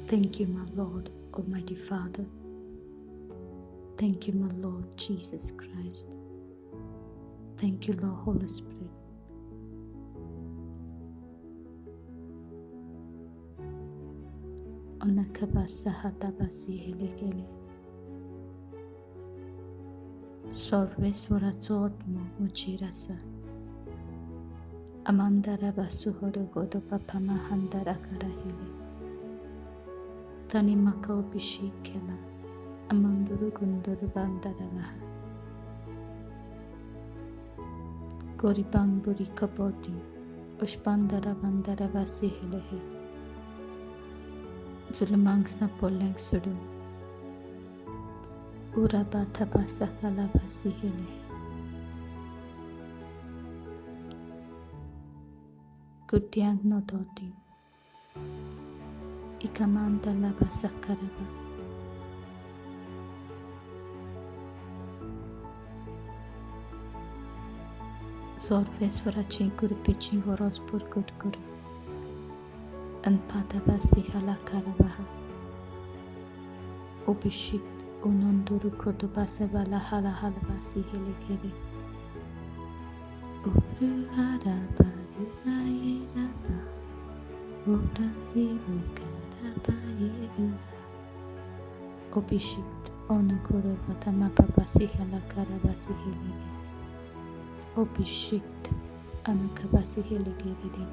Thank you, my Lord, Almighty Father. Thank you, my Lord Jesus Christ. Thank you, Lord Holy Spirit. Onakabasa hatabasi helikele. Sorveswara Atmo muchirasa. Amandara basuhoro godo papama handara karahili. Tani makao bishikela. Amanduru gunduru bandara raha. Goribang buri kapoti. Ushpandara bandara basi helehe. Zulumangsa poleng sudu. Urabata basakala basi helehe. Kutyang nodoti. Ikamanta laba sakaraba. Sorvesvarachi kurupichi voros purkutguru. Anpata basi halakarabaha. Obishik unonduru kotobasa vala halabasi helikele. Uru haraba ayeraba. Ura hirukaraba yeru. Obishik onukuru batamapapasi halakarabasi helikele. Obishik anakabasi helikele.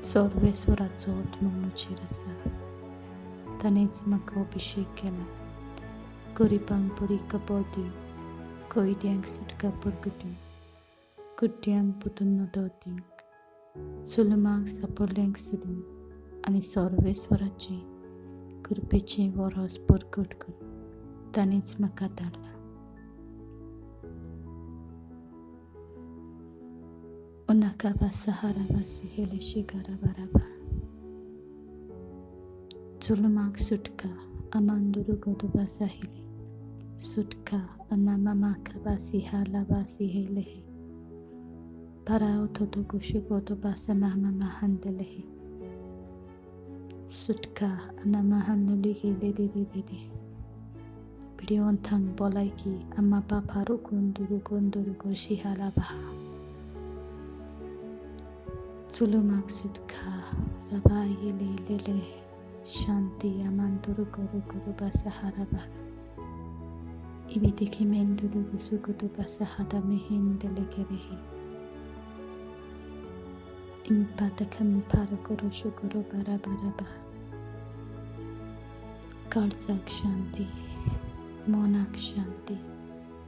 Sorvesvara Atmo muchirasa. Tanetsmaka obishikela. Kuripang purika bodi. Koidyang sutka purgudu. Kutyang putunodoti. Sulumang sapoleng sudum. Ani sorvesvarachi. Kurpichi voros purgutgur. Tanetsmaka dala. Unakabasa harabasi hele shigarabaraba. Zulumang sutka amanduru godubasa hele. Sutka anamamaka basi halabasi hele. Parao totogushi godubasa mama handelehe. Sutka anamahanuli hele didi. Pidiontang bolaiki amma baparu kunduru goshi halabaha. Zulumang sutka rabayi lele shanti amanduru guru basa harabara. Ibidiki menduru gusukutu basa hada mehindele gerehi. Impata kampara guru shukuru barabaraba. Kalsak shanti, monak shanti.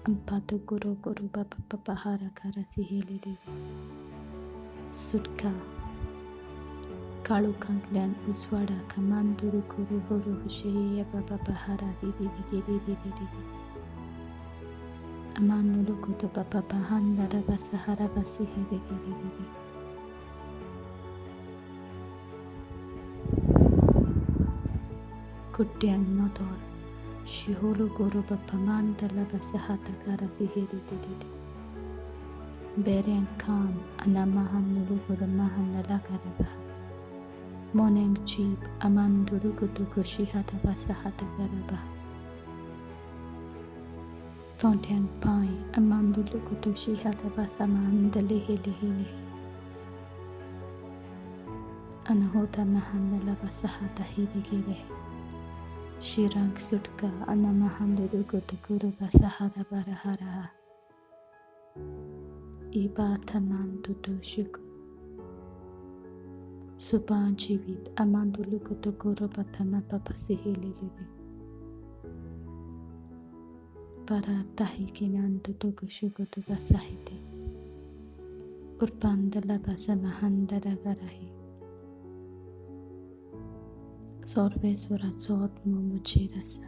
Ampatu guru baba harakara siheli devi. Sutka Kalu Kanklan Uswada Kamanduru Kuru Huru Husheya Baba Bahara Didi Amanulu Kutu Baba Bahandara Basahara Basi Hede. Kutyang Nodor Shihulu Guru Baba Mandala Basahata Karasi Hede. Berian Khan Anamahan Nuruguramahan Nalakarabaha Moneng Cheap Amandurugudugushi Hatabasa Hatagarabaha Tontiang Pai Amandulugudushi Hatabasa Mandalihili Anahota Mahandalabasa Hatahiri Shirang Sutka Anamahan Nurugudugurubasa Hatabaraharaha Ibataman tutushiku Suban jivit amanduluku tukuru batama papasi hilili Para tahikinan tutukushuku tubasahite Urpandala basamahandara garahi Sorvesvara Atmo muchirasa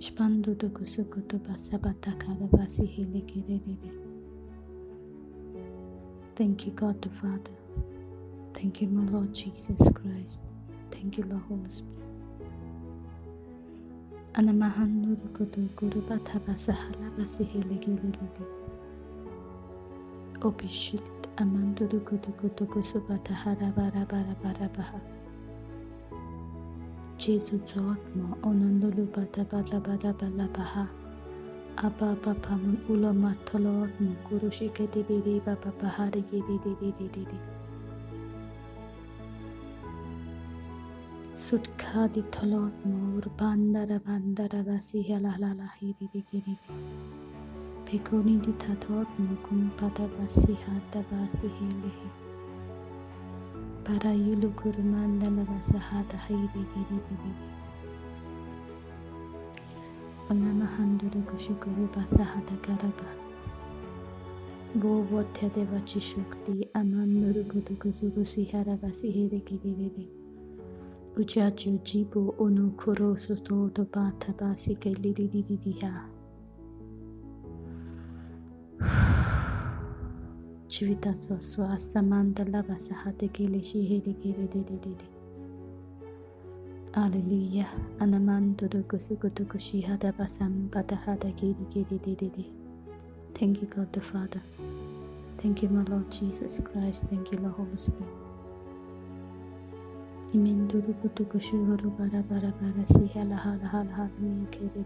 Shpandu kusuku tubasabatakara basi hilili. Thank you, God the Father. Thank you, my Lord Jesus Christ. Thank you, Lord Holy Spirit. Anamahan nurukudu guru batabasa halabasi heligilili. Obishit amandurukudu kusubata harabara. Jesus Atmo, onondolu bada bada bada bala baha. Abba Bapamun ulama tolotmo, kurushike dibiri baba bahari gidi di. Sutkadi tolotmo, urbandara bandara basi halalala hiri gidi. Pekoni di tatotmo, kumpada basi hada basi helehe. Para yulu kurumanda la basa hada hiri gidi. Onamahanduru kushukuru basahata garaba. Bhôzpi devachi shukti amanduru kutukusuku siharabasi hirikiriri. Ujaju jibu onu kuro soto bata basi ke liridiha. Chivita soswa samanda labasahate kilishi hirikiriri. Hallelujah. Anamanduru kusukutukushi hadabasam badahada kiri. Thank you, God the Father. Thank you, my Lord Jesus Christ. Thank you, Lord Holy Spirit. Imenduru kutukushu huru bara sihala hala mi kiri.